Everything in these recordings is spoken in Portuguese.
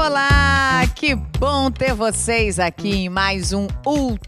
Olá, que bom ter vocês aqui em mais um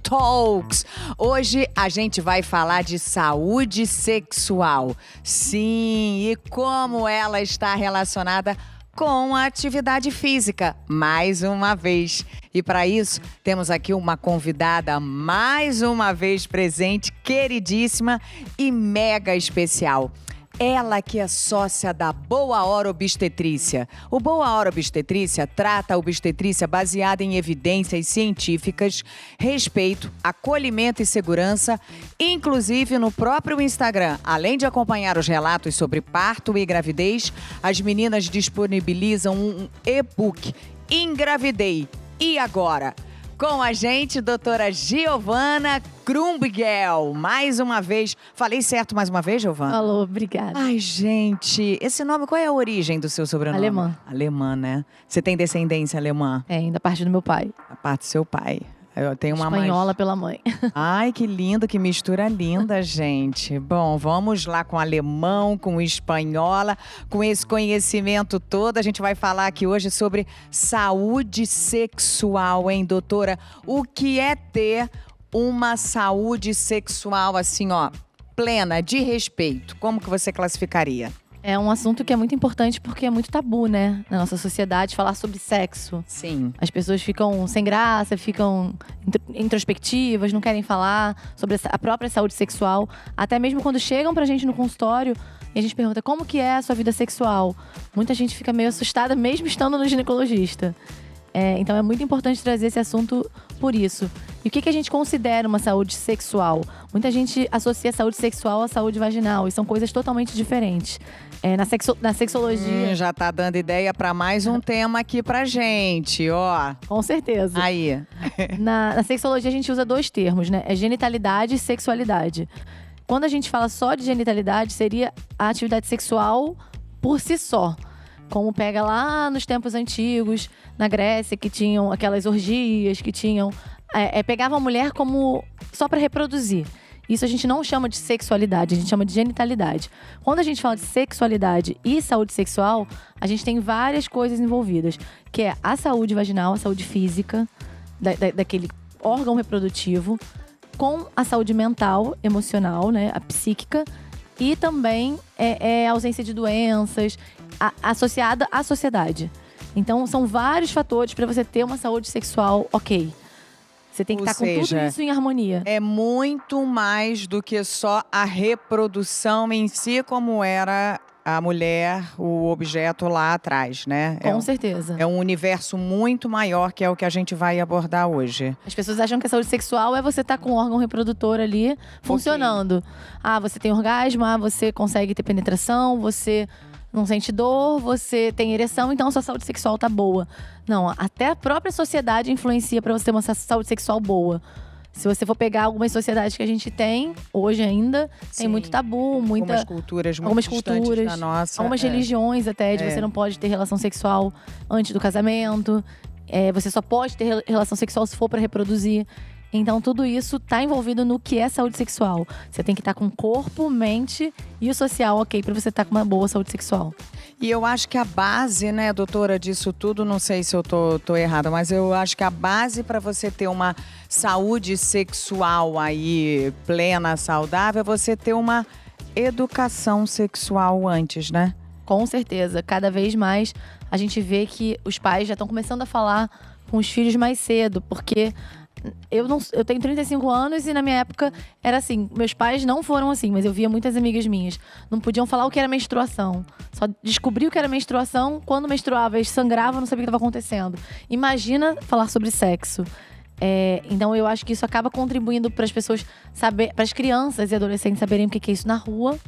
Talks. Hoje a gente vai falar de saúde sexual. Sim, e como ela está relacionada com a atividade física, mais uma vez. E para isso, temos aqui uma convidada mais uma vez presente, queridíssima e mega especial. Ela que é sócia da Boa Hora Obstetrícia. O Boa Hora Obstetrícia trata a obstetrícia baseada em evidências científicas, respeito, acolhimento e segurança, inclusive no próprio Instagram. Além de acompanhar os relatos sobre parto e gravidez, as meninas disponibilizam um e-book, Engravidei. E agora? Com a gente, doutora Giovana Krumbigel. Mais uma vez. Falei certo mais uma vez, Giovana? Falou, obrigada. Ai, gente. Esse nome, qual é a origem do seu sobrenome? Alemã. Alemã, né? Você tem descendência alemã? Da parte do meu pai. Da parte do seu pai. Eu tenho uma Espanhola pela mãe. Ai, que lindo, que mistura linda, gente. Bom, vamos lá com alemão, com espanhola, com esse conhecimento todo. A gente vai falar aqui hoje sobre saúde sexual, hein, doutora? O que é ter uma saúde sexual, assim, ó, plena, de respeito? Como que você classificaria? É um assunto que é muito importante porque é muito tabu, né? Na nossa sociedade, falar sobre sexo. Sim. As pessoas ficam sem graça, ficam introspectivas, não querem falar sobre a própria saúde sexual. Até mesmo quando chegam pra gente no consultório e a gente pergunta como que é a sua vida sexual. Muita gente fica meio assustada mesmo estando no ginecologista. Então é muito importante trazer esse assunto por isso. E o que a gente considera uma saúde sexual? Muita gente associa a saúde sexual à saúde vaginal, e são coisas totalmente diferentes. Na sexologia… Já tá dando ideia para mais um tema aqui pra gente, ó. Com certeza. Aí. Na sexologia a gente usa dois termos, né? É genitalidade e sexualidade. Quando a gente fala só de genitalidade, seria a atividade sexual por si só. Como pega lá nos tempos antigos, na Grécia, que tinham aquelas orgias, que tinham… pegava a mulher como só para reproduzir. Isso a gente não chama de sexualidade, a gente chama de genitalidade. Quando a gente fala de sexualidade e saúde sexual, a gente tem várias coisas envolvidas. Que é a saúde vaginal, a saúde física, daquele órgão reprodutivo, com a saúde mental, emocional, né, a psíquica. E também a ausência de doenças associada à sociedade. Então, são vários fatores para você ter uma saúde sexual ok. Você tem que estar com tudo isso em harmonia. É muito mais do que só a reprodução em si, como era a mulher, o objeto lá atrás, né? Com certeza. É um universo muito maior, que é o que a gente vai abordar hoje. As pessoas acham que a saúde sexual é você estar com o órgão reprodutor ali funcionando. Você tem orgasmo, você consegue ter penetração, você não sente dor, você tem ereção, então a sua saúde sexual tá boa. Não, até a própria sociedade influencia para você ter uma saúde sexual boa. Se você for pegar algumas sociedades que a gente tem, hoje ainda, tem muito tabu, algumas culturas muito distantes da nossa. Algumas religiões até, de você não pode ter relação sexual antes do casamento. Você só pode ter relação sexual se for para reproduzir. Então, tudo isso tá envolvido no que é saúde sexual. Você tem que estar com o corpo, mente e o social ok para você estar com uma boa saúde sexual. E eu acho que a base, né, doutora, disso tudo, não sei se eu tô errada, mas eu acho que a base para você ter uma saúde sexual aí plena, saudável, é você ter uma educação sexual antes, né? Com certeza. Cada vez mais a gente vê que os pais já estão começando a falar com os filhos mais cedo, porque… Eu tenho 35 anos e na minha época era assim, meus pais não foram assim, mas eu via muitas amigas minhas. Não podiam falar o que era menstruação. Só descobri o que era menstruação quando menstruava, eles sangravam, não sabia o que estava acontecendo. Imagina falar sobre sexo. Então eu acho que isso acaba contribuindo para as pessoas saber, para as crianças e adolescentes saberem o que é isso na rua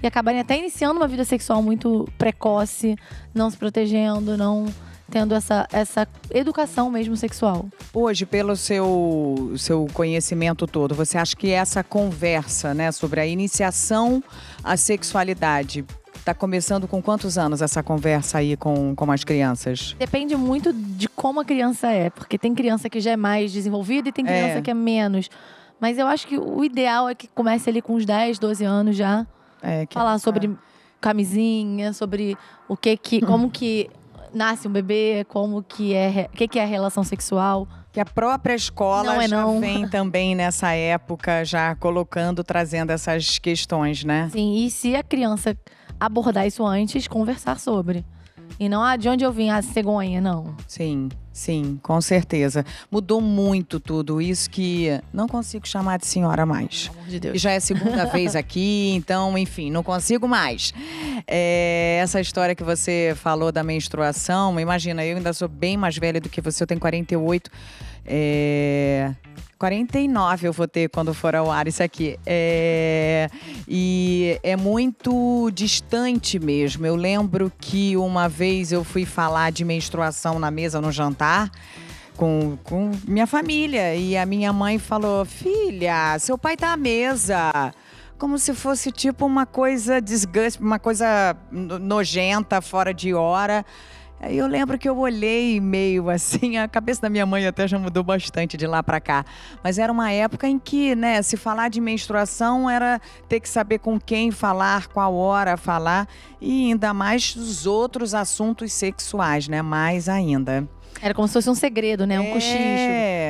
e acabarem até iniciando uma vida sexual muito precoce, não se protegendo, não tendo essa educação mesmo sexual. Hoje, pelo seu conhecimento todo, você acha que essa conversa, né, sobre a iniciação à sexualidade, está começando com quantos anos essa conversa aí com as crianças? Depende muito de como a criança é, porque tem criança que já é mais desenvolvida e tem criança que é menos. Mas eu acho que o ideal é que comece ali com uns 10, 12 anos já. Falar sobre camisinha, sobre como que nasce um bebê, como que é, o que é a relação sexual. Que a própria escola vem também nessa época, já trazendo essas questões, né? Sim, e se a criança abordar isso antes, conversar sobre. E não, de onde eu vim, cegonha, não. Sim, com certeza. Mudou muito tudo isso que não consigo chamar de senhora mais. Pelo amor de Deus. E já é a segunda vez aqui, então, enfim, não consigo mais. Essa história que você falou da menstruação, imagina, eu ainda sou bem mais velha do que você, eu tenho 48. 49 eu vou ter quando for ao ar isso aqui. E é muito distante mesmo. Eu lembro que uma vez eu fui falar de menstruação na mesa, no jantar, com minha família. E a minha mãe falou, filha, seu pai tá à mesa. Como se fosse tipo uma coisa uma coisa nojenta, fora de hora. Aí eu lembro que eu olhei meio assim, a cabeça da minha mãe até já mudou bastante de lá pra cá. Mas era uma época em que, né, se falar de menstruação era ter que saber com quem falar, qual hora falar. E ainda mais os outros assuntos sexuais, né, mais ainda. Era como se fosse um segredo, né? Um cochicho.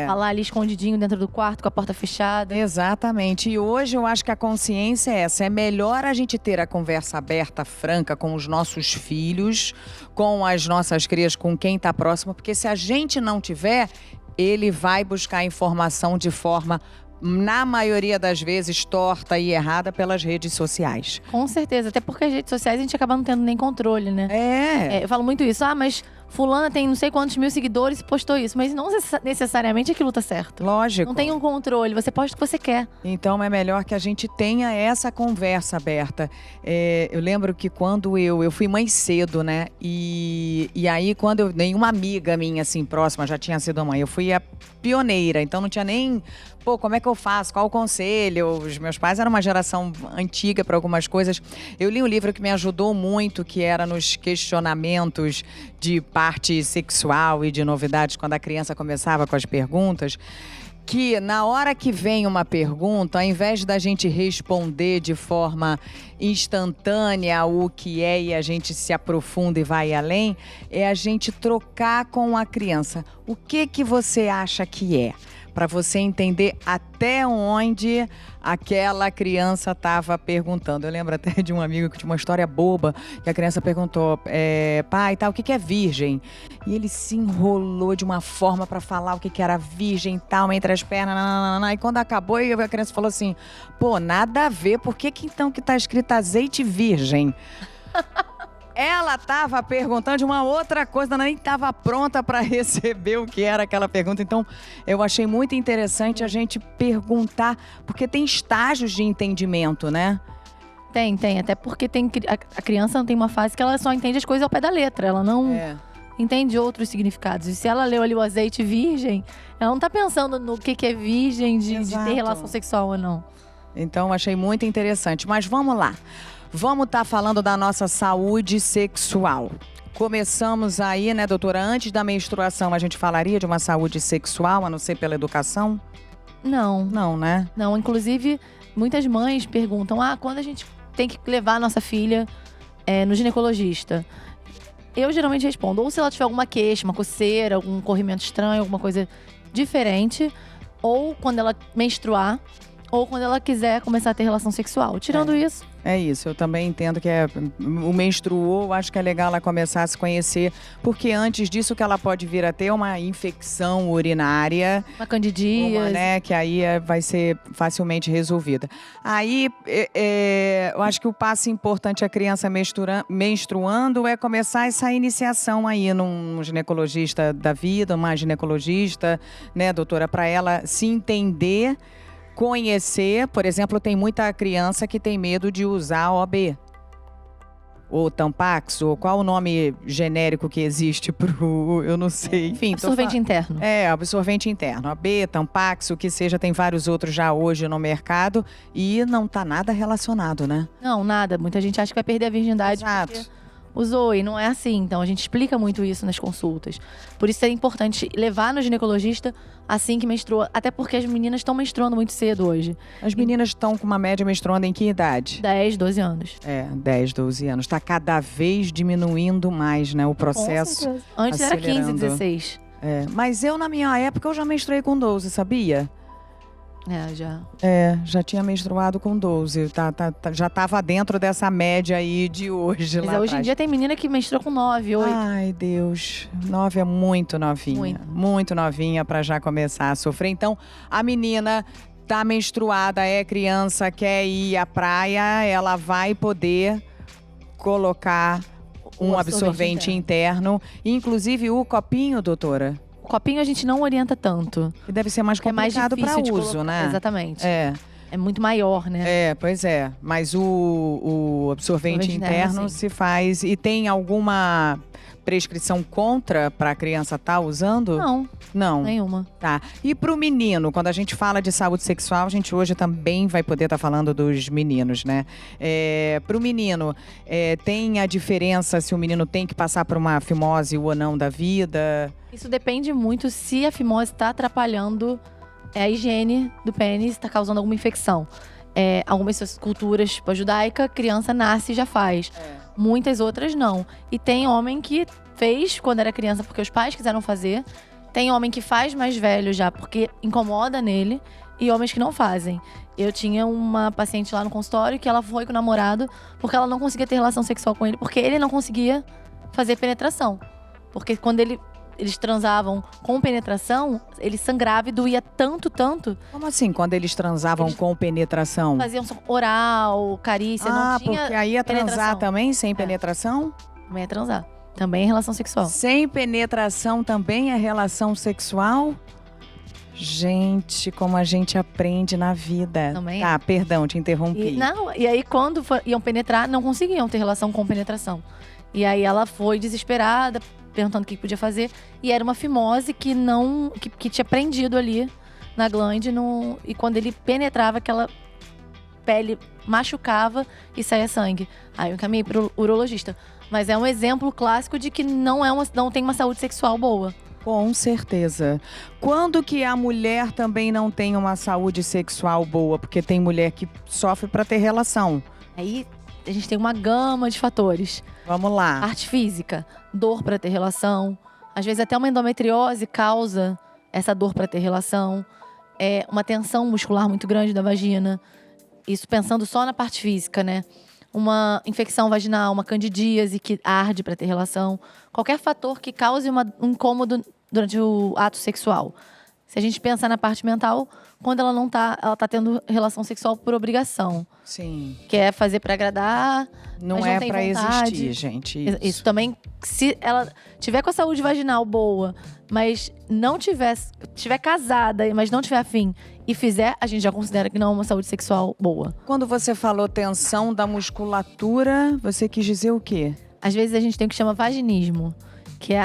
Falar ali escondidinho dentro do quarto, com a porta fechada. Exatamente. E hoje eu acho que a consciência é essa. É melhor a gente ter a conversa aberta, franca, com os nossos filhos, com as nossas crias, com quem está próximo. Porque se a gente não tiver, ele vai buscar informação de forma, na maioria das vezes, torta e errada pelas redes sociais. Com certeza. Até porque as redes sociais a gente acaba não tendo nem controle, né? Eu falo muito isso. Mas fulana tem não sei quantos mil seguidores e postou isso. Mas não necessariamente aquilo tá certo. Lógico. Não tem um controle. Você posta o que você quer. Então é melhor que a gente tenha essa conversa aberta. Eu lembro que quando eu fui mãe cedo, né? E aí quando nenhuma amiga minha assim próxima já tinha sido mãe. Eu fui a pioneira. Então não tinha nem... como é que eu faço? Qual o conselho? Os meus pais eram uma geração antiga para algumas coisas. Eu li um livro que me ajudou muito, que era nos questionamentos de parte sexual e de novidades, quando a criança começava com as perguntas, que na hora que vem uma pergunta, ao invés da gente responder de forma instantânea o que é e a gente se aprofunda e vai além, é a gente trocar com a criança. O que você acha que é? Para você entender até onde aquela criança estava perguntando. Eu lembro até de um amigo que tinha uma história boba, que a criança perguntou, pai, o que é virgem? E ele se enrolou de uma forma para falar o que era virgem, entre as pernas, nananana. E quando acabou, a criança falou assim, nada a ver, por que então que tá escrito azeite virgem? Ela estava perguntando de uma outra coisa, ela nem estava pronta para receber o que era aquela pergunta. Então, eu achei muito interessante a gente perguntar, porque tem estágios de entendimento, né? Tem. Até porque a criança não tem uma fase que ela só entende as coisas ao pé da letra. Ela não entende outros significados. E se ela leu ali o azeite virgem, ela não está pensando no que é virgem, de ter relação sexual ou não. Então, achei muito interessante. Mas vamos lá. Vamos estar falando da nossa saúde sexual. Começamos aí, né, doutora? Antes da menstruação, a gente falaria de uma saúde sexual, a não ser pela educação? Não. Não, né? Não, inclusive, muitas mães perguntam, quando a gente tem que levar a nossa filha no ginecologista? Eu geralmente respondo, ou se ela tiver alguma queixa, uma coceira, algum corrimento estranho, alguma coisa diferente, ou quando ela menstruar, ou quando ela quiser começar a ter relação sexual. Tirando isso... É isso, eu também entendo que o menstruou, acho que é legal ela começar a se conhecer, porque antes disso que ela pode vir a ter uma infecção urinária. Uma candidíase. Né, que aí vai ser facilmente resolvida. Aí, eu acho que o passo importante a criança menstruando é começar essa iniciação aí num ginecologista da vida, uma ginecologista, né, doutora, para ela se entender, conhecer. Por exemplo, tem muita criança que tem medo de usar OB. Ou Tampax, ou qual o nome genérico que existe pro... Eu não sei. Enfim, absorvente interno. Absorvente interno. OB, Tampax, o que seja, tem vários outros já hoje no mercado. E não tá nada relacionado, né? Não, nada. Muita gente acha que vai perder a virgindade. Exato. usou, e não é assim. Então, a gente explica muito isso nas consultas. Por isso é importante levar no ginecologista assim que menstrua. Até porque as meninas estão menstruando muito cedo hoje. As meninas estão com uma média menstruando em que idade? 10, 12 anos. 10, 12 anos. Está cada vez diminuindo mais, né? O processo. Antes era 15, acelerando. 16. Mas eu, na minha época, eu já menstruei com 12, sabia? Já. Já tinha menstruado com 12. Já estava dentro dessa média aí de hoje. Mas lá hoje em atrás. dia tem menina que menstrua com 9, 8. Ai, Deus. 9 é muito novinha. Muito novinha para já começar a sofrer. Então, a menina tá menstruada, é criança, quer ir à praia, ela vai poder colocar um absorvente interno. Inclusive o copinho, doutora. O copinho a gente não orienta tanto. Que deve ser mais complicado para uso, né? Exatamente. É muito maior, né? Pois é. Mas o absorvente interno se faz. E tem alguma prescrição contra para a criança estar usando? Não. Nenhuma. Tá. E para o menino, quando a gente fala de saúde sexual, a gente hoje também vai poder estar falando dos meninos, né? Para o menino, tem a diferença se o menino tem que passar por uma fimose ou não da vida? Isso depende muito se a fimose está atrapalhando a higiene do pênis, está causando alguma infecção. Algumas culturas, tipo a judaica, criança nasce e já faz. Muitas outras não. E tem homem que fez quando era criança porque os pais quiseram fazer. Tem homem que faz mais velho já porque incomoda nele. E homens que não fazem. Eu tinha uma paciente lá no consultório que ela foi com o namorado porque ela não conseguia ter relação sexual com ele. Porque ele não conseguia fazer penetração. Porque quando eles transavam com penetração, ele sangrava e doía tanto. Como assim, quando eles transavam com penetração? Faziam carícia, não tinha porque aí ia transar também sem penetração? Também ia transar. Também é relação sexual. Sem penetração também é relação sexual? Gente, como a gente aprende na vida. Também Tá, perdão, te interrompi. E aí quando iam penetrar, não conseguiam ter relação com penetração. E aí ela foi desesperada, perguntando o que podia fazer. E era uma fimose que tinha prendido ali na glande. E quando ele penetrava, aquela pele machucava e saía sangue. Aí eu encaminhei pro urologista. Mas é um exemplo clássico de que não tem uma saúde sexual boa. Com certeza. Quando que a mulher também não tem uma saúde sexual boa? Porque tem mulher que sofre para ter relação. Aí a gente tem uma gama de fatores. Vamos lá. Parte física, dor para ter relação. Às vezes até uma endometriose causa essa dor para ter relação. Uma tensão muscular muito grande da vagina. Isso pensando só na parte física, né? Uma infecção vaginal, uma candidíase que arde para ter relação. Qualquer fator que cause um incômodo durante o ato sexual. Se a gente pensar na parte mental, quando ela tá tendo relação sexual por obrigação. Sim. Que é fazer para agradar, não mas é tem para vontade. existir, gente. Isso também, se ela tiver com a saúde vaginal boa, mas não tiver casada, mas não tiver afim e fizer, a gente já considera que não é uma saúde sexual boa. Quando você falou tensão da musculatura, você quis dizer o quê? Às vezes a gente tem o que chama vaginismo, que é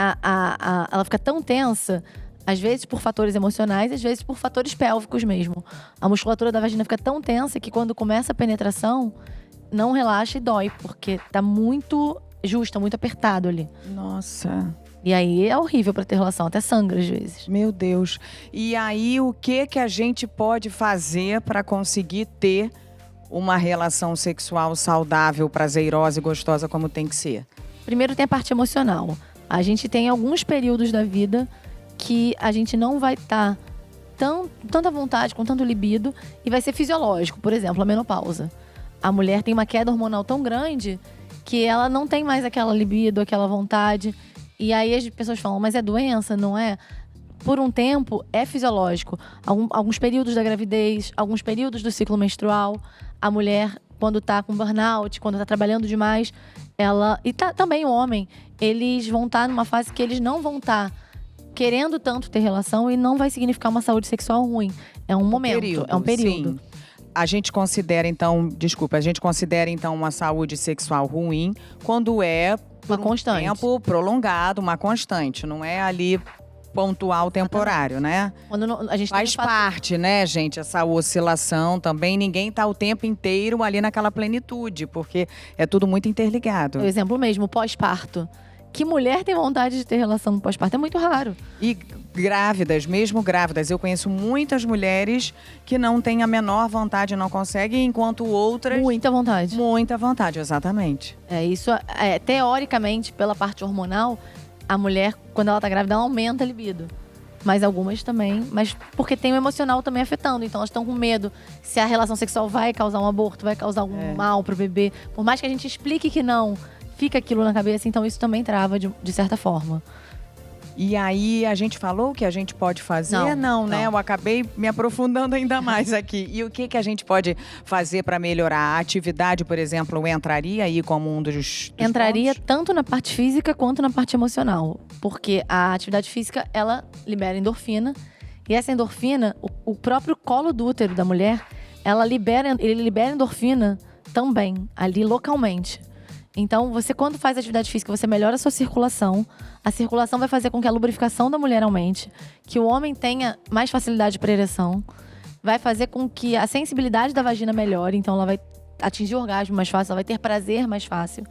ela fica tão tensa, às vezes por fatores emocionais, às vezes por fatores pélvicos mesmo. A musculatura da vagina fica tão tensa que quando começa a penetração, não relaxa e dói, porque tá muito justa, muito apertado ali. Nossa. E aí é horrível pra ter relação, até sangra às vezes. Meu Deus. E aí o que a gente pode fazer para conseguir ter uma relação sexual saudável, prazerosa e gostosa como tem que ser? Primeiro tem a parte emocional. A gente tem alguns períodos da vida que a gente não vai estar tanta vontade, com tanto libido, e vai ser fisiológico. Por exemplo, a menopausa. A mulher tem uma queda hormonal tão grande que ela não tem mais aquela libido, aquela vontade. E aí as pessoas falam, mas é doença, não é? Por um tempo, é fisiológico. Alguns períodos da gravidez, alguns períodos do ciclo menstrual. A mulher, quando tá com burnout, quando tá trabalhando demais, também o homem, eles vão estar numa fase que eles não vão estar querendo tanto ter relação e não vai significar uma saúde sexual ruim. É um momento, é um período. Sim. A gente considera então uma saúde sexual ruim quando é por uma constante. Tempo prolongado, uma constante. Não é ali pontual, temporário, né? Quando a gente Faz tem parte, né, gente, essa oscilação também. Ninguém tá o tempo inteiro ali naquela plenitude, porque é tudo muito interligado. o exemplo mesmo, o pós-parto. Que mulher tem vontade de ter relação no pós-parto? É muito raro. E grávidas, mesmo grávidas. Eu conheço muitas mulheres que não têm a menor vontade, não conseguem, enquanto outras… Muita vontade. Muita vontade, exatamente. Isso, teoricamente, pela parte hormonal, a mulher, quando ela tá grávida, ela aumenta a libido. Mas algumas também, mas porque tem o emocional também afetando. Então elas estão com medo se a relação sexual vai causar um aborto, vai causar algum mal pro bebê. Por mais que a gente explique que não, fica aquilo na cabeça, então isso também trava de certa forma. E aí, a gente falou o que a gente pode fazer? Não, né? Eu acabei me aprofundando ainda mais aqui. E o que a gente pode fazer para melhorar? A atividade, por exemplo, entraria aí como um dos Entraria pontos? tanto na parte física quanto na parte emocional. Porque a atividade física, ela libera endorfina. E essa endorfina, o próprio colo do útero da mulher, ele libera endorfina também, ali localmente. Então, você quando faz atividade física, você melhora a sua circulação. A circulação vai fazer com que a lubrificação da mulher aumente, que o homem tenha mais facilidade para ereção, vai fazer com que a sensibilidade da vagina melhore, então ela vai atingir o orgasmo mais fácil, ela vai ter prazer mais fácil.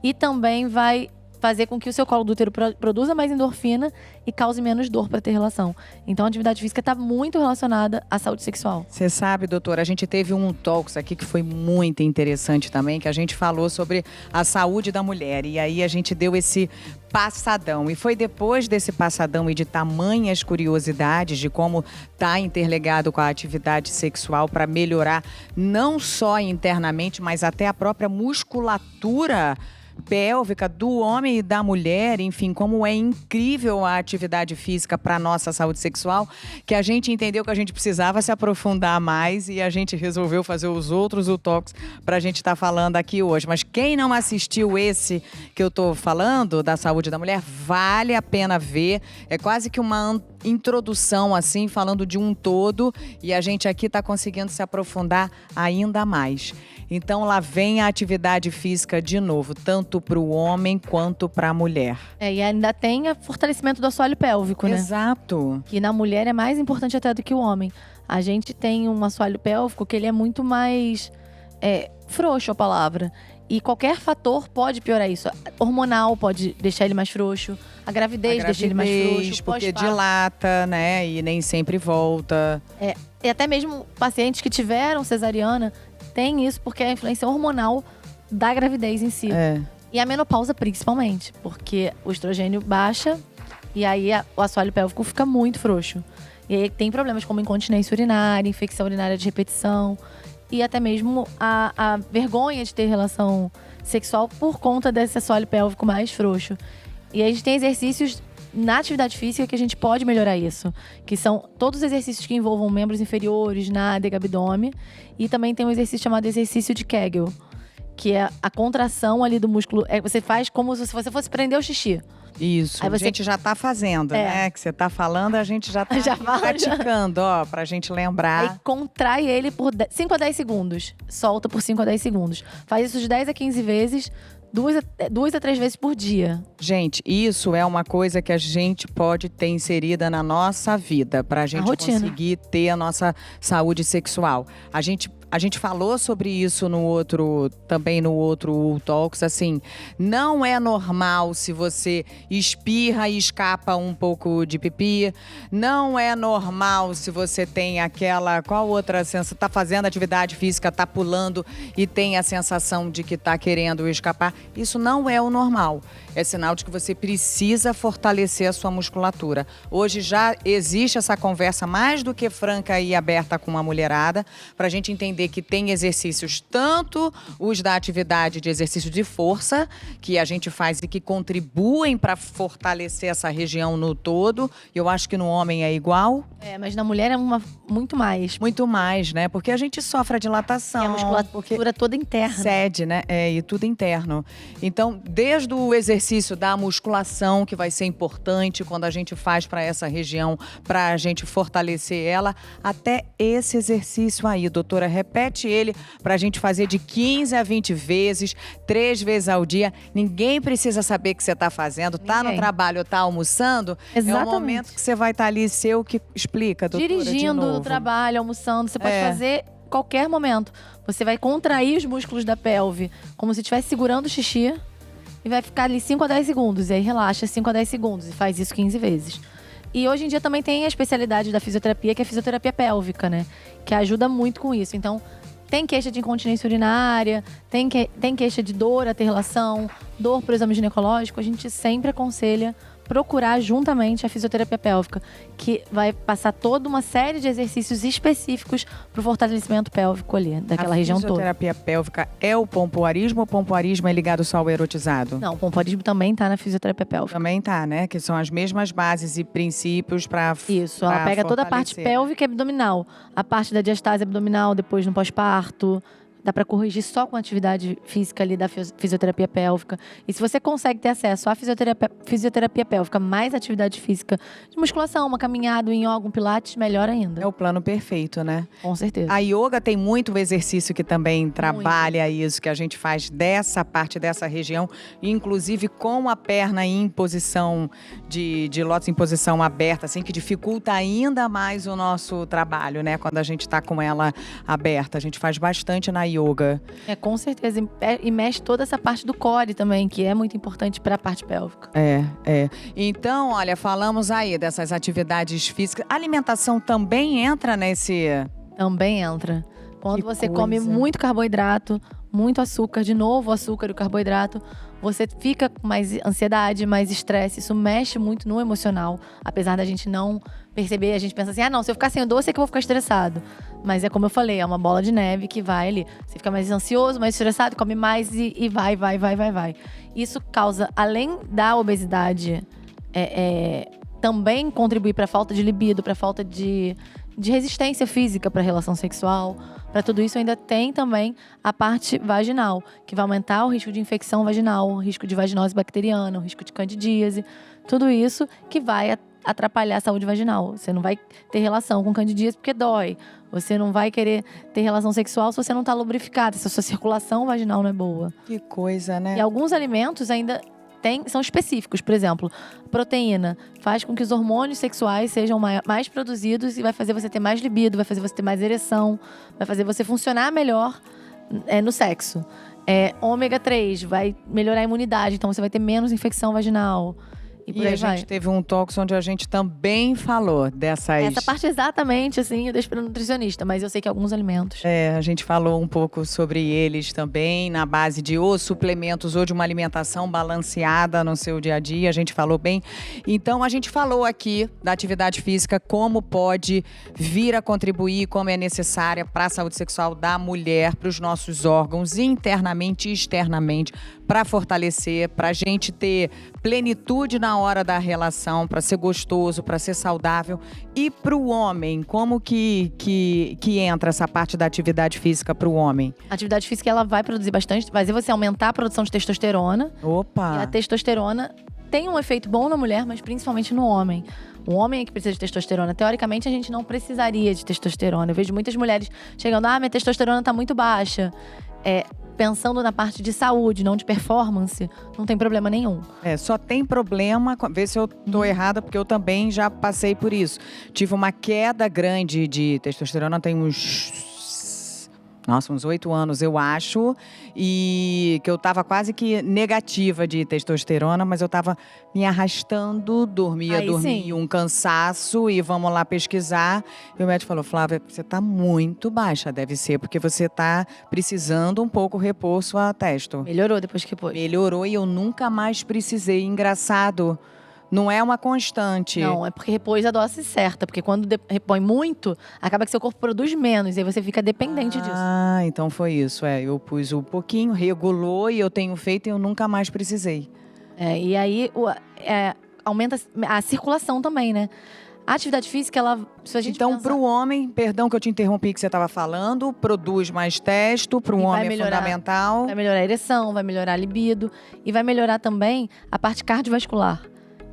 E também vai fazer com que o seu colo do útero produza mais endorfina e cause menos dor para ter relação. Então, a atividade física está muito relacionada à saúde sexual. Você sabe, doutora, a gente teve um talks aqui que foi muito interessante também, que a gente falou sobre a saúde da mulher. E aí a gente deu esse passadão. E foi depois desse passadão e de tamanhas curiosidades de como está interligado com a atividade sexual para melhorar não só internamente, mas até a própria musculatura pélvica do homem e da mulher, enfim, como é incrível a atividade física para a nossa saúde sexual, que a gente entendeu que a gente precisava se aprofundar mais e a gente resolveu fazer os outros talks para a gente estar falando aqui hoje. Mas quem não assistiu esse que eu estou falando, da saúde da mulher, vale a pena ver. É quase que uma introdução, assim, falando de um todo, e a gente aqui está conseguindo se aprofundar ainda mais. Então, lá vem a atividade física de novo, tanto para o homem quanto para a mulher. E ainda tem o fortalecimento do assoalho pélvico, né? Exato. Que na mulher é mais importante até do que o homem. A gente tem um assoalho pélvico que ele é muito mais frouxo, a palavra. E qualquer fator pode piorar isso. Hormonal pode deixar ele mais frouxo. A gravidez deixa ele mais frouxo. Porque dilata, né? E nem sempre volta. E até mesmo pacientes que tiveram cesariana têm isso porque é a influência hormonal da gravidez em si. E a menopausa principalmente, porque o estrogênio baixa e aí o assoalho pélvico fica muito frouxo. E aí tem problemas como incontinência urinária, infecção urinária de repetição e até mesmo a vergonha de ter relação sexual por conta desse assoalho pélvico mais frouxo. E aí a gente tem exercícios na atividade física que a gente pode melhorar isso. Que são todos os exercícios que envolvam membros inferiores, nádega, abdômen. E também tem um exercício chamado exercício de Kegel. Que é a contração ali do músculo. Você faz como se você fosse prender o xixi. Isso, a gente já tá fazendo, né? Que você tá falando, a gente já tá praticando, ó, pra gente lembrar. Aí contrai ele por 5 a 10 segundos. Solta por 5 a 10 segundos. Faz isso de 10 a 15 vezes. 2 a 3 vezes por dia. Gente, isso é uma coisa que a gente pode ter inserida na nossa vida, pra gente conseguir ter a nossa saúde sexual. A gente falou sobre isso também no outro Talks, assim, não é normal se você espirra e escapa um pouco de pipi, não é normal se você tem qual outra sensação, tá fazendo atividade física, tá pulando e tem a sensação de que tá querendo escapar, isso não é o normal. É sinal de que você precisa fortalecer a sua musculatura. Hoje já existe essa conversa mais do que franca e aberta com a mulherada, pra gente entender que tem exercícios, tanto os da atividade de exercício de força, que a gente faz e que contribuem para fortalecer essa região no todo. Eu acho que no homem é igual. Mas na mulher é muito mais. Muito mais, né? Porque a gente sofre a dilatação. É a musculatura toda interna. Cede, né? E tudo interno. Então, desde o exercício da musculação, que vai ser importante quando a gente faz para essa região, para a gente fortalecer ela, até esse exercício aí, doutora, repete repete ele pra gente fazer de 15 a 20 vezes, 3 vezes ao dia. Ninguém precisa saber o que você tá fazendo. Tá no Ninguém. trabalho, tá almoçando. É o Exatamente. momento que você vai estar ali, seu que explica, doutora, de Dirigindo novo. no trabalho, almoçando, você pode É. fazer qualquer momento. Você vai contrair os músculos da pelve, como se estivesse segurando o xixi. E vai ficar ali 5 a 10 segundos. E aí relaxa 5 a 10 segundos. E faz isso 15 vezes. E hoje em dia também tem a especialidade da fisioterapia, que é a fisioterapia pélvica, né? Que ajuda muito com isso. Então, tem queixa de incontinência urinária, tem queixa de dor a ter relação, dor pro exame ginecológico. A gente sempre aconselha procurar juntamente a fisioterapia pélvica, que vai passar toda uma série de exercícios específicos pro fortalecimento pélvico ali, daquela região toda. A fisioterapia pélvica é o pompoarismo ou o pompoarismo é ligado só ao erotizado? Não, o pompoarismo também tá na fisioterapia pélvica. Também tá, né? Que são as mesmas bases e princípios para Isso, ela pega toda a parte pélvica e abdominal. A parte da diastase abdominal, depois no pós-parto. Dá pra corrigir só com atividade física ali da fisioterapia pélvica. E se você consegue ter acesso à fisioterapia pélvica mais atividade física de musculação, uma caminhada, um yoga, um pilates, melhor ainda. É o plano perfeito, né? Com certeza. A yoga tem muito exercício que também trabalha isso, que a gente faz dessa parte, dessa região, inclusive com a perna em posição de lótus, em posição aberta, assim, que dificulta ainda mais o nosso trabalho, né? Quando a gente tá com ela aberta. A gente faz bastante na yoga. É, com certeza. E mexe toda essa parte do core também, que é muito importante para a parte pélvica. É. Então, olha, falamos aí dessas atividades físicas. A alimentação também entra nesse... Também entra. Quando Que você coisa. come muito carboidrato, muito açúcar, de novo o açúcar e o carboidrato, você fica com mais ansiedade, mais estresse. Isso mexe muito no emocional. Apesar da gente não perceber, a gente pensa assim, não, se eu ficar sem o doce é que eu vou ficar estressado. Mas é como eu falei, é uma bola de neve que vai ali. Você fica mais ansioso, mais estressado, come mais e vai. Isso causa, além da obesidade, também contribui para a falta de libido, para a falta de resistência física para a relação sexual. Para tudo isso ainda tem também a parte vaginal, que vai aumentar o risco de infecção vaginal, o risco de vaginose bacteriana, o risco de candidíase. Tudo isso que vai atrapalhar a saúde vaginal. Você não vai ter relação com candidíase porque dói. Você não vai querer ter relação sexual se você não está lubrificada, se a sua circulação vaginal não é boa. Que coisa, né? E alguns alimentos ainda são específicos. Por exemplo, proteína faz com que os hormônios sexuais sejam mais produzidos e vai fazer você ter mais libido, vai fazer você ter mais ereção, vai fazer você funcionar melhor no sexo. Ômega 3 vai melhorar a imunidade, então você vai ter menos infecção vaginal. E a gente teve um talk onde a gente também falou dessas... Essa parte exatamente, assim, eu deixo para nutricionista, mas eu sei que alguns alimentos... A gente falou um pouco sobre eles também, na base de ou suplementos ou de uma alimentação balanceada no seu dia a dia, a gente falou bem. Então, a gente falou aqui da atividade física, como pode vir a contribuir, como é necessária para a saúde sexual da mulher, para os nossos órgãos, internamente e externamente, para fortalecer, para a gente ter plenitude na hora da relação, para ser gostoso, para ser saudável. E para o homem, como que entra essa parte da atividade física para o homem? A atividade física, ela vai produzir bastante, vai fazer você aumentar a produção de testosterona. Opa! E a testosterona tem um efeito bom na mulher, mas principalmente no homem. O homem é que precisa de testosterona. Teoricamente, a gente não precisaria de testosterona. Eu vejo muitas mulheres chegando, minha testosterona tá muito baixa. Pensando na parte de saúde, não de performance, não tem problema nenhum. Só tem problema, vê se eu tô errada, porque eu também já passei por isso. Tive uma queda grande de testosterona, tem uns 8 anos, eu acho, e que eu tava quase que negativa de testosterona, mas eu tava me arrastando, dormia, um cansaço, e vamos lá pesquisar. E o médico falou, Flávia, você tá muito baixa, deve ser, porque você tá precisando um pouco repor sua testo. Melhorou depois que pôs. Melhorou e eu nunca mais precisei. Engraçado. Não é uma constante. Não, é porque repôs a dose certa. Porque quando repõe muito, acaba que seu corpo produz menos. E aí você fica dependente disso. Então foi isso. Eu pus um pouquinho, regulou e eu tenho feito e eu nunca mais precisei. E aí aumenta a circulação também, né? A atividade física, se a gente então, para o homem, perdão que eu te interrompi que você estava falando, produz mais testo, para o homem é fundamental. Vai melhorar a ereção, vai melhorar a libido. E vai melhorar também a parte cardiovascular,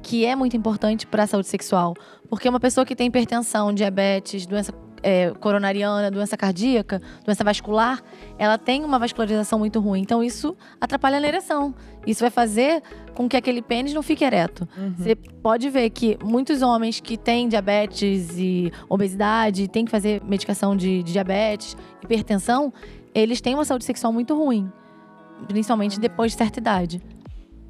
que é muito importante para a saúde sexual. Porque uma pessoa que tem hipertensão, diabetes, doença coronariana, doença cardíaca, doença vascular, ela tem uma vascularização muito ruim. Então, isso atrapalha na ereção. Isso vai fazer com que aquele pênis não fique ereto. Você pode ver que muitos homens que têm diabetes e obesidade, têm que fazer medicação de diabetes, hipertensão, eles têm uma saúde sexual muito ruim. Principalmente depois de certa idade.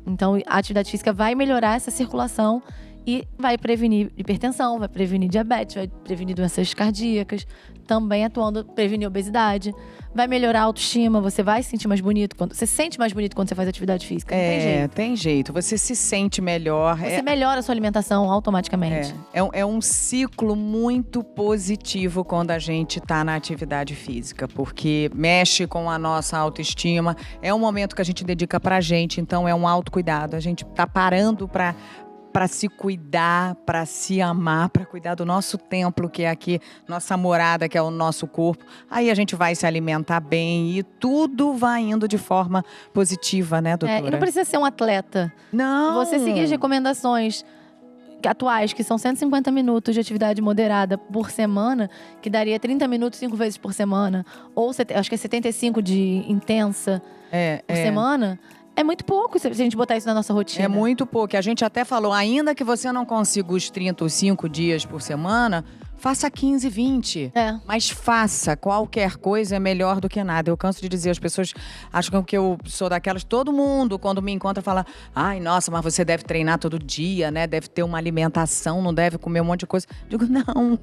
Então, a atividade física vai melhorar essa circulação e vai prevenir hipertensão, vai prevenir diabetes, vai prevenir doenças cardíacas, também atuando, prevenir obesidade, vai melhorar a autoestima, você vai se sentir mais bonito. Você se sente mais bonito quando você faz atividade física, não tem jeito. Tem jeito, você se sente melhor. Você melhora a sua alimentação automaticamente. É um ciclo muito positivo quando a gente está na atividade física, porque mexe com a nossa autoestima, é um momento que a gente dedica pra gente, então é um autocuidado, a gente tá parando para se cuidar, para se amar, para cuidar do nosso templo, que é aqui, nossa morada, que é o nosso corpo. Aí a gente vai se alimentar bem e tudo vai indo de forma positiva, né, doutora? E não precisa ser um atleta. Não! Você seguir as recomendações atuais, que são 150 minutos de atividade moderada por semana, que daria 30 minutos 5 vezes por semana, ou acho que é 75 de intensa por semana. É muito pouco se a gente botar isso na nossa rotina. É muito pouco. A gente até falou, ainda que você não consiga os 35 dias por semana, faça 15, 20. Mas faça. Qualquer coisa é melhor do que nada. Eu canso de dizer, as pessoas acham que eu sou daquelas… Todo mundo, quando me encontra, fala: ai, nossa, mas você deve treinar todo dia, né? Deve ter uma alimentação, não deve comer um monte de coisa. Digo, não.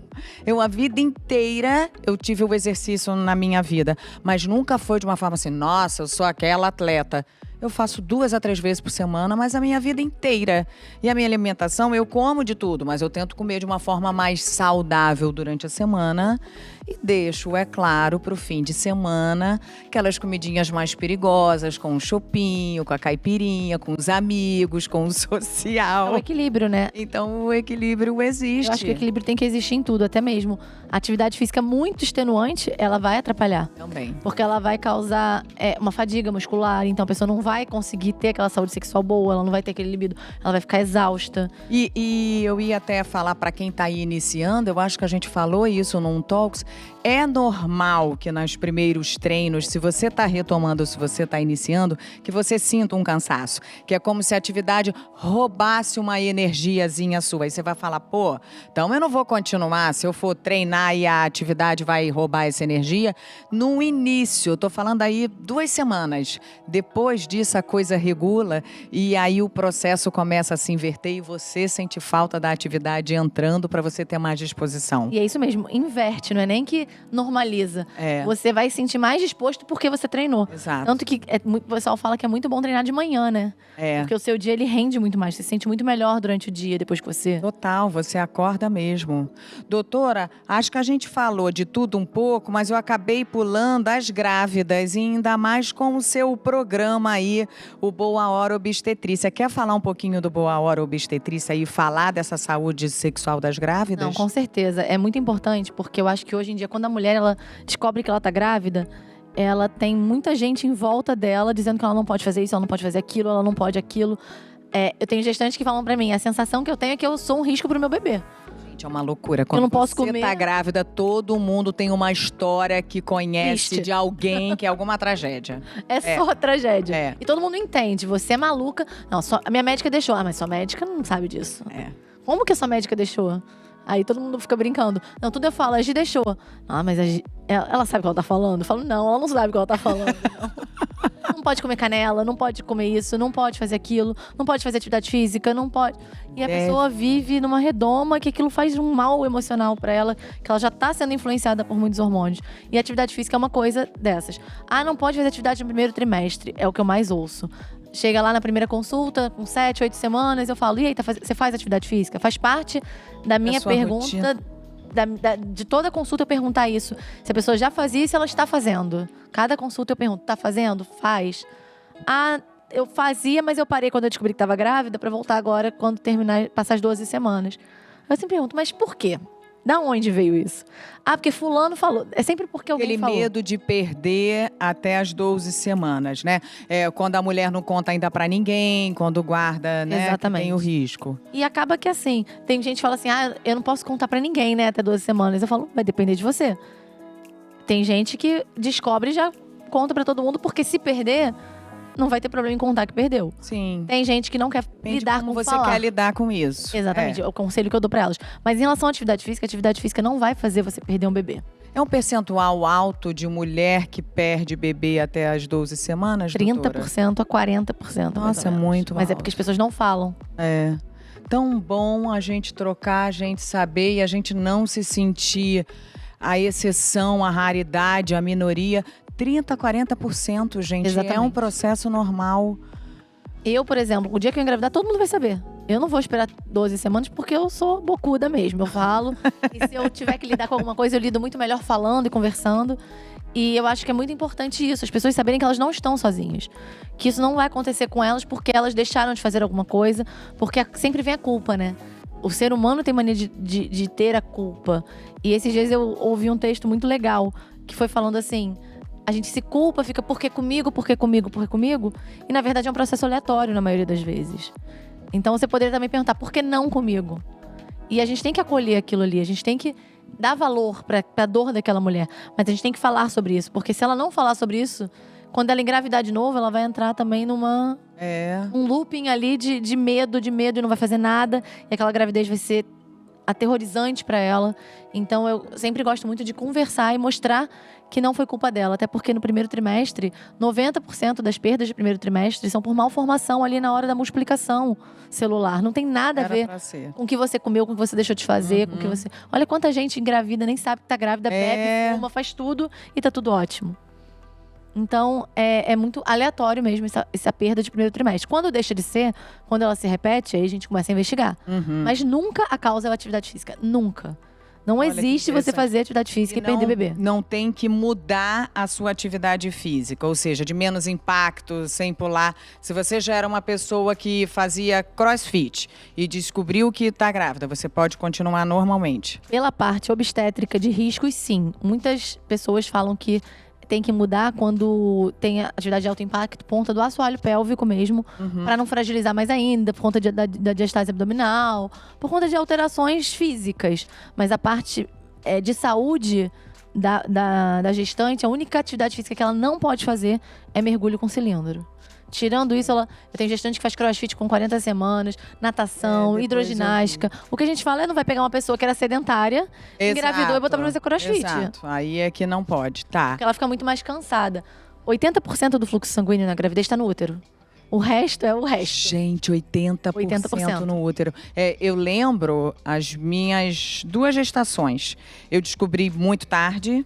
A vida inteira, eu tive o exercício na minha vida. Mas nunca foi de uma forma assim, nossa, eu sou aquela atleta. Eu faço 2 a 3 vezes por semana, mas a minha vida inteira. E a minha alimentação, eu como de tudo, mas eu tento comer de uma forma mais saudável durante a semana. E deixo, é claro, para o fim de semana, aquelas comidinhas mais perigosas, com o chopinho, com a caipirinha, com os amigos, com o social. É o equilíbrio, né? Então o equilíbrio existe. Eu acho que o equilíbrio tem que existir em tudo, até mesmo a atividade física muito extenuante, ela vai atrapalhar. Também. Porque ela vai causar uma fadiga muscular, então a pessoa não vai conseguir ter aquela saúde sexual boa, ela não vai ter aquele libido, ela vai ficar exausta. E eu ia até falar para quem está aí iniciando, eu acho que a gente falou isso num Talks, é normal que nos primeiros treinos, se você está retomando, se você está iniciando, que você sinta um cansaço. Que é como se a atividade roubasse uma energiazinha sua. Aí você vai falar, pô, então eu não vou continuar, se eu for treinar e a atividade vai roubar essa energia. No início, eu tô falando aí 2 semanas. Depois disso, a coisa regula e aí o processo começa a se inverter e você sente falta da atividade entrando para você ter mais disposição. E é isso mesmo, inverte, não é nem que normaliza. Você vai se sentir mais disposto porque você treinou. Exato. Tanto que o pessoal fala que é muito bom treinar de manhã, né? Porque o seu dia, ele rende muito mais. Você se sente muito melhor durante o dia, depois que você… Total, você acorda mesmo. Doutora, acho que a gente falou de tudo um pouco, mas eu acabei pulando as grávidas e ainda mais com o seu programa aí, o Boa Hora Obstetrícia. Quer falar um pouquinho do Boa Hora Obstetrícia e falar dessa saúde sexual das grávidas? Não, com certeza. É muito importante, porque eu acho que hoje em dia, quando a mulher ela descobre que ela tá grávida, ela tem muita gente em volta dela dizendo que ela não pode fazer isso, ela não pode fazer aquilo, ela não pode aquilo. Eu tenho gestantes que falam pra mim, a sensação que eu tenho é que eu sou um risco pro meu bebê. Gente, é uma loucura. Quando eu não posso você comer. tá grávida, todo mundo tem uma história que conhece Triste. de alguém que é alguma tragédia. Só tragédia. E todo mundo entende, você é maluca. Não, a minha médica deixou. Mas sua médica não sabe disso. Como que a sua médica deixou? Aí todo mundo fica brincando. Não, tudo eu falo, a Gi deixou. Mas a Gi, ela sabe o que ela tá falando? Eu falo, não, ela não sabe o que ela tá falando. Não pode comer canela, não pode comer isso, não pode fazer aquilo, não pode fazer atividade física, não pode. E a pessoa vive numa redoma que aquilo faz um mal emocional pra ela, que ela já tá sendo influenciada por muitos hormônios. E a atividade física é uma coisa dessas. Não pode fazer atividade no primeiro trimestre, é o que eu mais ouço. Chega lá na primeira consulta, com 7, 8 semanas, eu falo, e aí, você faz atividade física? Faz parte da minha pergunta, de toda consulta eu perguntar isso. Se a pessoa já fazia e se ela está fazendo. Cada consulta eu pergunto, tá fazendo? Faz. Eu fazia, mas eu parei quando eu descobri que estava grávida pra voltar agora quando passar as 12 semanas. Eu sempre pergunto, mas por quê? Da onde veio isso? Ah, porque fulano falou. É sempre porque alguém Aquele falou. medo de perder até as 12 semanas, né? Quando a mulher não conta ainda pra ninguém, quando guarda, né? Exatamente. Que tem o risco. E acaba que assim, tem gente que fala assim, eu não posso contar pra ninguém, né, até 12 semanas. Eu falo, vai depender de você. Tem gente que descobre e já conta pra todo mundo, porque se perder, não vai ter problema em contar que perdeu. Sim. Tem gente que não quer Depende lidar como com você falar. quer lidar com isso. Exatamente, é o conselho que eu dou pra elas. Mas em relação à atividade física não vai fazer você perder um bebê. É um percentual alto de mulher que perde bebê até as 12 semanas, doutora? 30% a 40%. Nossa, é muito Mas é alto. porque as pessoas não falam. É. Tão bom a gente trocar, a gente saber e a gente não se sentir a exceção, a raridade, a minoria. 30%, 40%, gente. Exatamente. É um processo normal. Eu, por exemplo, o dia que eu engravidar, todo mundo vai saber. Eu não vou esperar 12 semanas porque eu sou bocuda mesmo. Eu falo. E se eu tiver que lidar com alguma coisa, eu lido muito melhor falando e conversando. E eu acho que é muito importante isso. As pessoas saberem que elas não estão sozinhas. Que isso não vai acontecer com elas porque elas deixaram de fazer alguma coisa. Porque sempre vem a culpa, né? O ser humano tem mania de ter a culpa. E esses dias eu ouvi um texto muito legal. Que foi falando assim... A gente se culpa, fica por que comigo, por que comigo, por que comigo? E na verdade é um processo aleatório na maioria das vezes. Então você poderia também perguntar, por que não comigo? E a gente tem que acolher aquilo ali, a gente tem que dar valor pra dor daquela mulher. Mas a gente tem que falar sobre isso, porque se ela não falar sobre isso, quando ela engravidar de novo, ela vai entrar também um looping ali de medo e não vai fazer nada. E aquela gravidez vai ser aterrorizante pra ela. Então eu sempre gosto muito de conversar e mostrar que não foi culpa dela. Até porque no primeiro trimestre, 90% das perdas de primeiro trimestre são por malformação ali na hora da multiplicação celular. Não tem nada a ver com o que você comeu, com o que você deixou de fazer, com o que você... Olha quanta gente engravida, nem sabe que tá grávida, bebe, fuma, faz tudo e tá tudo ótimo. Então, é muito aleatório mesmo essa perda de primeiro trimestre. Quando deixa de ser, quando ela se repete, aí a gente começa a investigar. Mas nunca a causa é a atividade física. Nunca. Não existe você fazer atividade física e perder bebê. Não tem que mudar a sua atividade física, ou seja, de menos impacto, sem pular. Se você já era uma pessoa que fazia crossfit e descobriu que está grávida, você pode continuar normalmente. Pela parte obstétrica de riscos, sim. Muitas pessoas falam que tem que mudar quando tem atividade de alto impacto, ponta do assoalho pélvico mesmo, para não fragilizar mais ainda, por conta da diastase abdominal, por conta de alterações físicas. Mas a parte de saúde da gestante, a única atividade física que ela não pode fazer é mergulho com cilindro. Tirando isso, eu tenho gestante que faz crossfit com 40 semanas, natação, hidroginástica. O que a gente fala é não vai pegar uma pessoa que era sedentária, engravidou e botar pra fazer crossfit. Exato, aí é que não pode, tá. Porque ela fica muito mais cansada. 80% do fluxo sanguíneo na gravidez está no útero. O resto é o resto. Gente, 80% no útero. Eu lembro as minhas 2 gestações. Eu descobri muito tarde.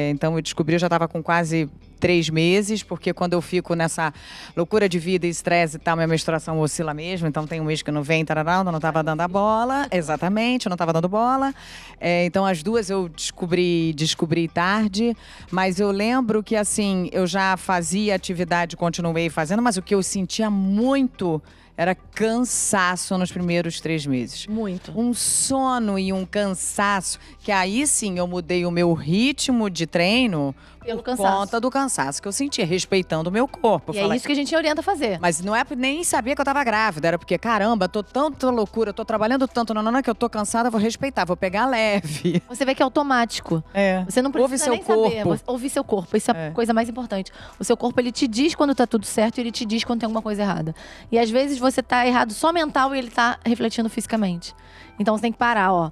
Então eu descobri, eu já estava com quase 3 meses, porque quando eu fico nessa loucura de vida e estresse e tal, minha menstruação oscila mesmo, então tem um mês que não vem, tarará, eu não estava dando a bola, exatamente, eu não estava dando bola. Então as 2 eu descobri tarde, mas eu lembro que assim, eu já fazia atividade, continuei fazendo, mas o que eu sentia muito era cansaço nos primeiros 3 meses. Muito. Um sono e um cansaço, que aí sim eu mudei o meu ritmo de treino Pelo por cansaço. conta do cansaço que eu sentia, respeitando o meu corpo. E é isso que a gente orienta a fazer. Mas não é nem sabia que eu tava grávida, era porque, caramba, tô tanta loucura, tô trabalhando tanto, não, que eu tô cansada, vou respeitar, vou pegar leve. Você vê que é automático. Você não Ouve precisa seu nem saber. corpo. Ouvir seu corpo, isso é a coisa mais importante. O seu corpo, ele te diz quando tá tudo certo e ele te diz quando tem alguma coisa errada. E às vezes você tá errado só mental e ele tá refletindo fisicamente. Então você tem que parar, ó.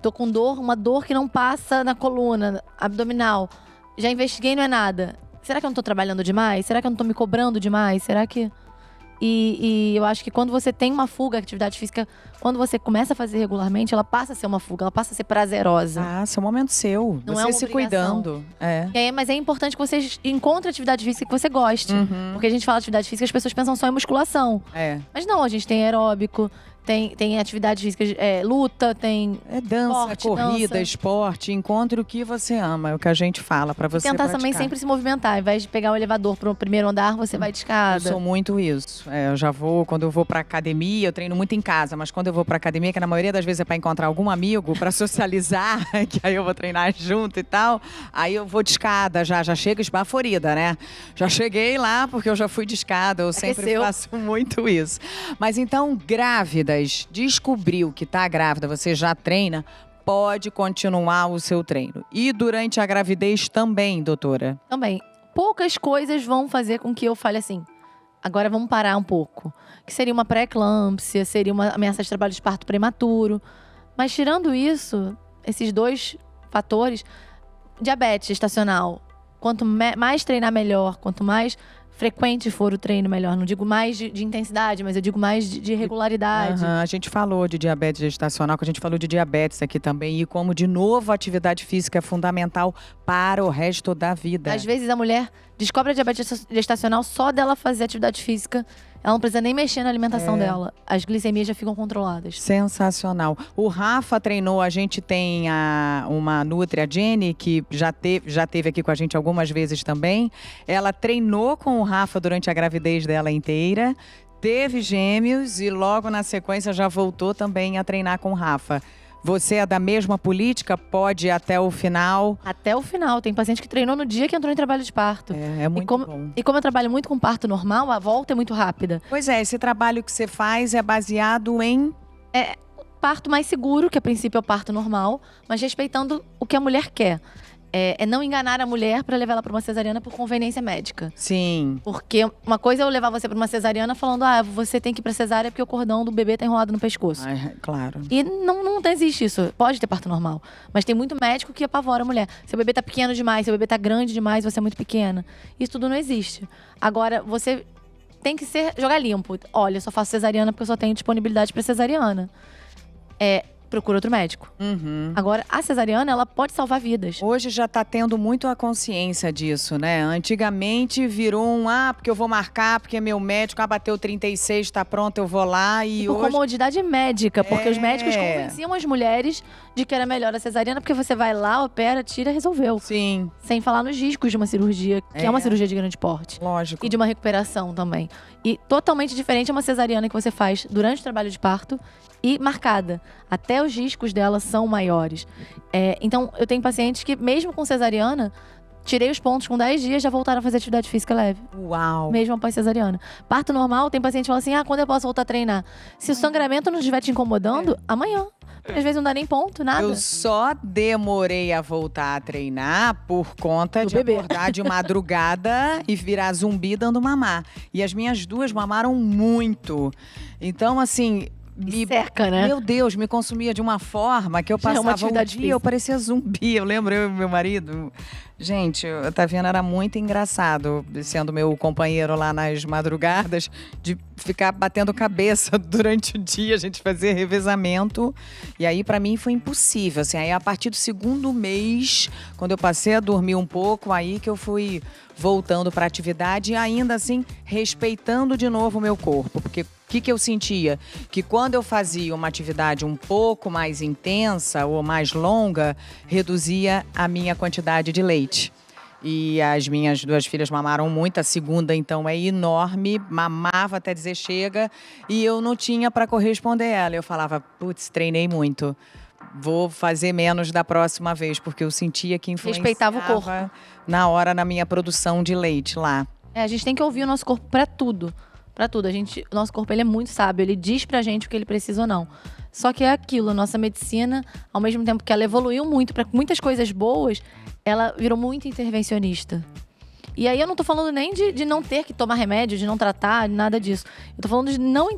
Tô com dor, uma dor que não passa na coluna, abdominal. Já investiguei, não é nada. Será que eu não tô trabalhando demais? Será que eu não tô me cobrando demais? Será que... E eu acho que quando você tem uma fuga, a atividade física, quando você começa a fazer regularmente, ela passa a ser uma fuga, ela passa a ser prazerosa. Ah, seu momento seu. Não você é uma se obrigação. cuidando. Mas é importante que você encontre atividade física que você goste. Porque a gente fala de atividade física, as pessoas pensam só em musculação. Mas não, a gente tem aeróbico, Tem atividades físicas, luta, tem É dança, esporte, corrida, dança. esporte, encontre o que você ama, é o que a gente fala pra você Tentar praticar. também sempre se movimentar. Ao invés de pegar o elevador pro primeiro andar, você vai de Eu escada. sou muito isso. Eu já vou, quando eu vou pra academia, eu treino muito em casa, mas quando eu vou pra academia, que na maioria das vezes é pra encontrar algum amigo, pra socializar, que aí eu vou treinar junto e tal, aí eu vou de escada, já chego esbaforida, né? Já cheguei lá porque eu já fui de escada, eu sempre Aqueceu. faço muito isso. Mas então, grávidas, descobriu que tá grávida, você já treina, pode continuar o seu treino. E durante a gravidez também, doutora? Também. Poucas coisas vão fazer com que eu fale assim, agora vamos parar um pouco. Que seria uma pré-eclâmpsia, seria uma ameaça de trabalho de parto prematuro. Mas tirando isso, esses 2 fatores, diabetes gestacional. Quanto mais treinar, melhor. Quanto mais frequente for o treino, melhor. Não digo mais de intensidade, mas eu digo mais de regularidade. A gente falou de diabetes gestacional, que a gente falou de diabetes aqui também. E como, de novo, a atividade física é fundamental para o resto da vida. Às vezes a mulher descobre a diabetes gestacional só dela fazer atividade física. Ela não precisa nem mexer na alimentação dela. As glicemias já ficam controladas. Sensacional. O Rafa treinou, a gente tem uma nutri, a Jenny, que já teve aqui com a gente algumas vezes também. Ela treinou com o Rafa durante a gravidez dela inteira, teve gêmeos e logo na sequência já voltou também a treinar com o Rafa. Você é da mesma política? Pode ir até o final? Até o final. Tem paciente que treinou no dia que entrou em trabalho de parto. É muito bom. E como eu trabalho muito com parto normal, a volta é muito rápida. Pois é, esse trabalho que você faz é baseado em... Parto mais seguro, que a princípio é o parto normal, mas respeitando o que a mulher quer. É não enganar a mulher para levar ela para uma cesariana por conveniência médica. Sim. Porque uma coisa é eu levar você para uma cesariana falando, você tem que ir pra cesárea porque o cordão do bebê tá enrolado no pescoço. Claro. E não existe isso. Pode ter parto normal. Mas tem muito médico que apavora a mulher. Seu bebê tá pequeno demais, seu bebê tá grande demais, você é muito pequena. Isso tudo não existe. Agora, você tem que jogar limpo. Olha, eu só faço cesariana porque eu só tenho disponibilidade para cesariana. Procura outro médico. Agora, a cesariana, ela pode salvar vidas. Hoje já está tendo muito a consciência disso, né? Antigamente virou porque eu vou marcar, porque meu médico bateu 36, está pronto, eu vou lá. E por hoje... comodidade médica, porque os médicos convenciam as mulheres de que era melhor a cesariana, porque você vai lá, opera, tira, resolveu. Sim. Sem falar nos riscos de uma cirurgia, que é uma cirurgia de grande porte. Lógico. E de uma recuperação também. E totalmente diferente é uma cesariana que você faz durante o trabalho de parto e marcada. Até os riscos dela são maiores. Então, eu tenho pacientes que, mesmo com cesariana, tirei os pontos com 10 dias, já voltaram a fazer atividade física leve. Uau! Mesmo após cesariana. Parto normal, tem paciente que fala assim, quando eu posso voltar a treinar? Se o sangramento não estiver te incomodando, amanhã. Às vezes não dá nem ponto, nada. Eu só demorei a voltar a treinar por conta de acordar de madrugada e virar zumbi dando mamar. E as minhas 2 mamaram muito. Então, assim... Me seca, né? Meu Deus, me consumia de uma forma que eu passava um dia, eu parecia zumbi. Eu lembro, eu e meu marido. Gente, o Taviano era muito engraçado, sendo meu companheiro lá nas madrugadas, de ficar batendo cabeça durante o dia, a gente fazia revezamento. E aí, pra mim, foi impossível. Assim, aí, a partir do 2º mês, quando eu passei a dormir um pouco, aí que eu fui voltando pra atividade e ainda assim, respeitando de novo o meu corpo. Porque o que eu sentia? Que quando eu fazia uma atividade um pouco mais intensa ou mais longa, reduzia a minha quantidade de leite. E as minhas 2 filhas mamaram muito, a segunda então é enorme, mamava até dizer chega, e eu não tinha para corresponder ela. Eu falava, putz, treinei muito, vou fazer menos da próxima vez, porque eu sentia que influenciava respeitava o corpo na hora na minha produção de leite lá. A gente tem que ouvir o nosso corpo para tudo. Pra tudo. O nosso corpo ele é muito sábio, ele diz pra gente o que ele precisa ou não. Só que é aquilo, a nossa medicina, ao mesmo tempo que ela evoluiu muito para muitas coisas boas, ela virou muito intervencionista. E aí eu não tô falando nem de não ter que tomar remédio, de não tratar, nada disso. Eu tô falando de não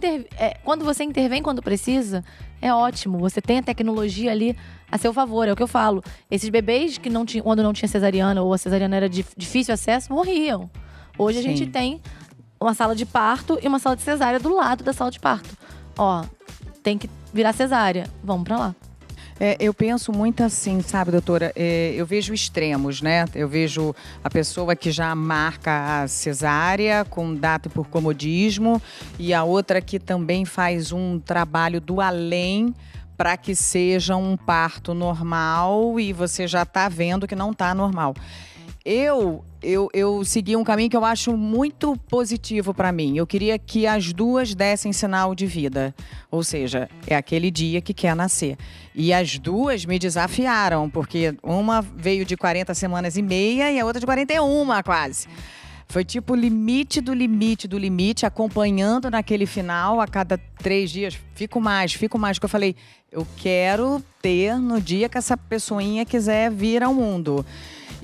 quando você intervém quando precisa, é ótimo. Você tem a tecnologia ali a seu favor, é o que eu falo. Esses bebês que não tinham, quando não tinha cesariana ou a cesariana era de difícil acesso, morriam. Hoje a gente tem uma sala de parto e uma sala de cesárea do lado da sala de parto. Tem que virar cesárea, vamos pra lá. Eu penso muito assim, sabe, doutora? Eu vejo extremos, né? Eu vejo a pessoa que já marca a cesárea com data por comodismo e a outra que também faz um trabalho do além para que seja um parto normal e você já está vendo que não está normal. Eu segui um caminho que eu acho muito positivo para mim. Eu queria que as duas dessem sinal de vida. Ou seja, é aquele dia que quer nascer. E as duas me desafiaram, porque uma veio de 40 semanas e meia e a outra de 41 quase. Foi tipo limite do limite do limite, acompanhando naquele final, a cada 3 dias. Fico mais, que eu falei, eu quero ter no dia que essa pessoinha quiser vir ao mundo.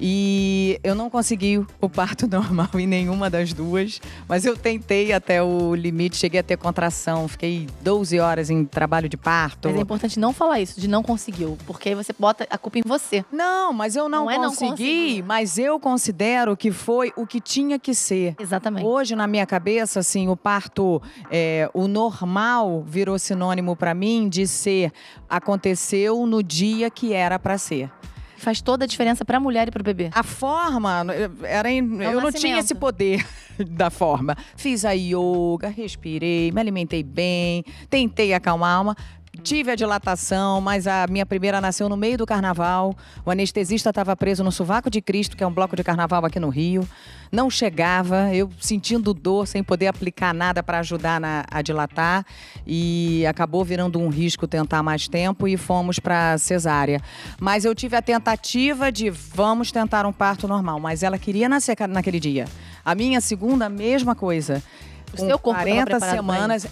E eu não consegui o parto normal em nenhuma das duas, mas eu tentei até o limite, cheguei a ter contração, fiquei 12 horas em trabalho de parto. Mas é importante não falar isso, de não conseguiu, porque aí você bota a culpa em você. Não, mas eu não consegui, mas eu considero que foi o que tinha que ser. Exatamente. Hoje, na minha cabeça, assim, o parto, o normal virou sinônimo para mim de ser, aconteceu no dia que era para ser. Faz toda a diferença para a mulher e para o bebê. A forma, eu não tinha esse poder da forma. Fiz a yoga, respirei, me alimentei bem, tentei acalmar a alma. Tive a dilatação, mas a minha primeira nasceu no meio do carnaval. O anestesista estava preso no Sovaco de Cristo, que é um bloco de carnaval aqui no Rio. Não chegava, eu sentindo dor, sem poder aplicar nada para ajudar a dilatar. E acabou virando um risco tentar mais tempo e fomos para cesárea. Mas eu tive a tentativa de vamos tentar um parto normal. Mas ela queria nascer naquele dia. A minha segunda, mesma coisa. O seu corpo 40 semanas,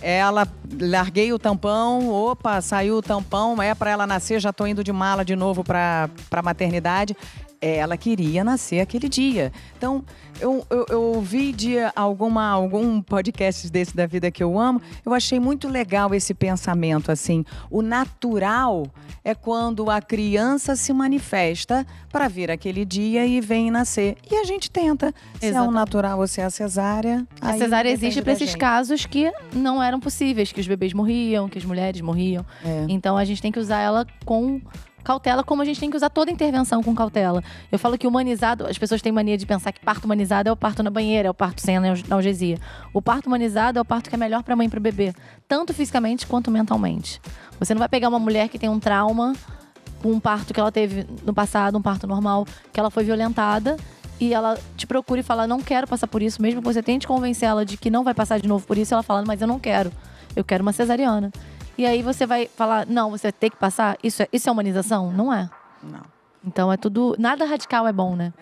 larguei o tampão, saiu o tampão, para ela nascer, já tô indo de mala de novo para maternidade. Ela queria nascer aquele dia. Então, eu ouvi de algum podcast desse da vida que eu amo, eu achei muito legal esse pensamento, assim. O natural é quando a criança se manifesta para vir aquele dia e vem nascer. E a gente tenta. Se é o natural ou se é a cesárea. A cesárea existe para esses casos que não eram possíveis, que os bebês morriam, que as mulheres morriam. Então, a gente tem que usar ela com cautela, como a gente tem que usar toda intervenção com cautela. Eu falo que humanizado, as pessoas têm mania de pensar que parto humanizado é o parto na banheira, é o parto sem analgesia. O parto humanizado é o parto que é melhor para a mãe e para o bebê, tanto fisicamente quanto mentalmente. Você não vai pegar uma mulher que tem um trauma com um parto que ela teve no passado, um parto normal, que ela foi violentada, e ela te procura e fala, não quero passar por isso, mesmo que você tente convencer ela de que não vai passar de novo por isso, ela fala, mas eu não quero, eu quero uma cesariana. E aí você vai falar, não, você vai ter que passar? Isso é humanização? Não é. Não. Então é tudo, nada radical é bom, né?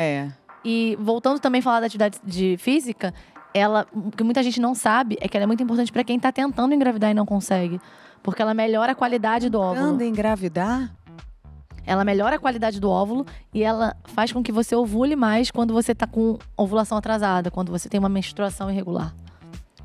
E voltando também a falar da atividade física, o que muita gente não sabe é que ela é muito importante para quem tá tentando engravidar e não consegue. Porque ela melhora a qualidade do óvulo. Tentando engravidar? Ela melhora a qualidade do óvulo e ela faz com que você ovule mais quando você tá com ovulação atrasada, quando você tem uma menstruação irregular.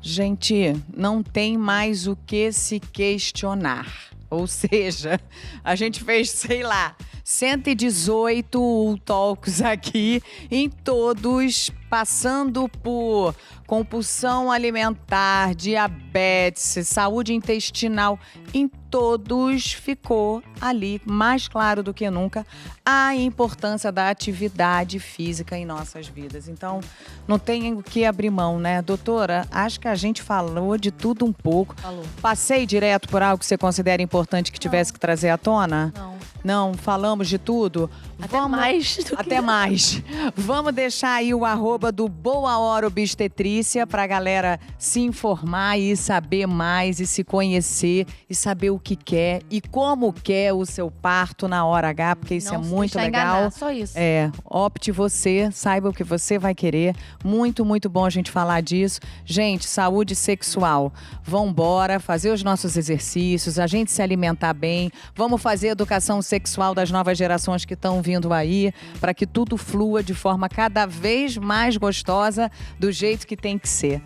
Gente, não tem mais o que se questionar. Ou seja, a gente fez, sei lá, 118 talks aqui, em todos passando por compulsão alimentar, diabetes, saúde intestinal, em todos ficou ali, mais claro do que nunca, a importância da atividade física em nossas vidas. Então, não tem o que abrir mão, né? Doutora, acho que a gente falou de tudo um pouco. Falou. Passei direto por algo que você considera importante que tivesse que trazer à tona? Não, falamos de tudo? Até mais. Vamos deixar aí o @ do Boa Hora Obstetrícia pra galera se informar e saber mais e se conhecer e saber o que quer e como quer o seu parto na hora H, porque isso é muito legal. Enganar, só isso. Opte você, saiba o que você vai querer. Muito, muito bom a gente falar disso. Gente, saúde sexual. Vambora fazer os nossos exercícios, a gente se alimentar bem. Vamos fazer educação sexual das novas gerações que estão vindo aí, para que tudo flua de forma cada vez mais gostosa, do jeito que tem que ser.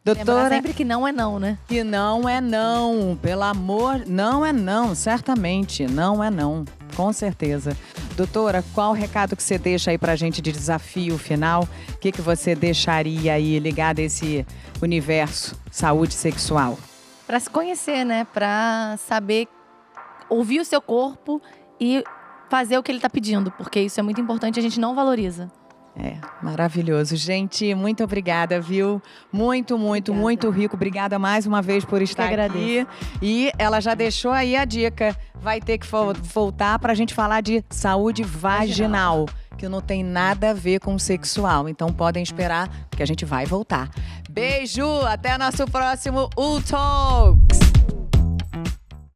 Doutora, lembrar sempre que não é não, né? Que não é não, pelo amor, não é não, certamente, não é não, com certeza. Doutora, qual o recado que você deixa aí pra gente de desafio final? O que você deixaria aí ligado a esse universo saúde sexual? Pra se conhecer, né? Pra saber ouvir o seu corpo e fazer o que ele tá pedindo, porque isso é muito importante, a gente não valoriza. Maravilhoso. Gente, muito obrigada, viu? Muito rico. Obrigada mais uma vez por estar aqui. E ela já deixou aí a dica. Vai ter que voltar pra gente falar de saúde vaginal, que não tem nada a ver com sexual. Então podem esperar, que a gente vai voltar. Beijo! Até nosso próximo Talks!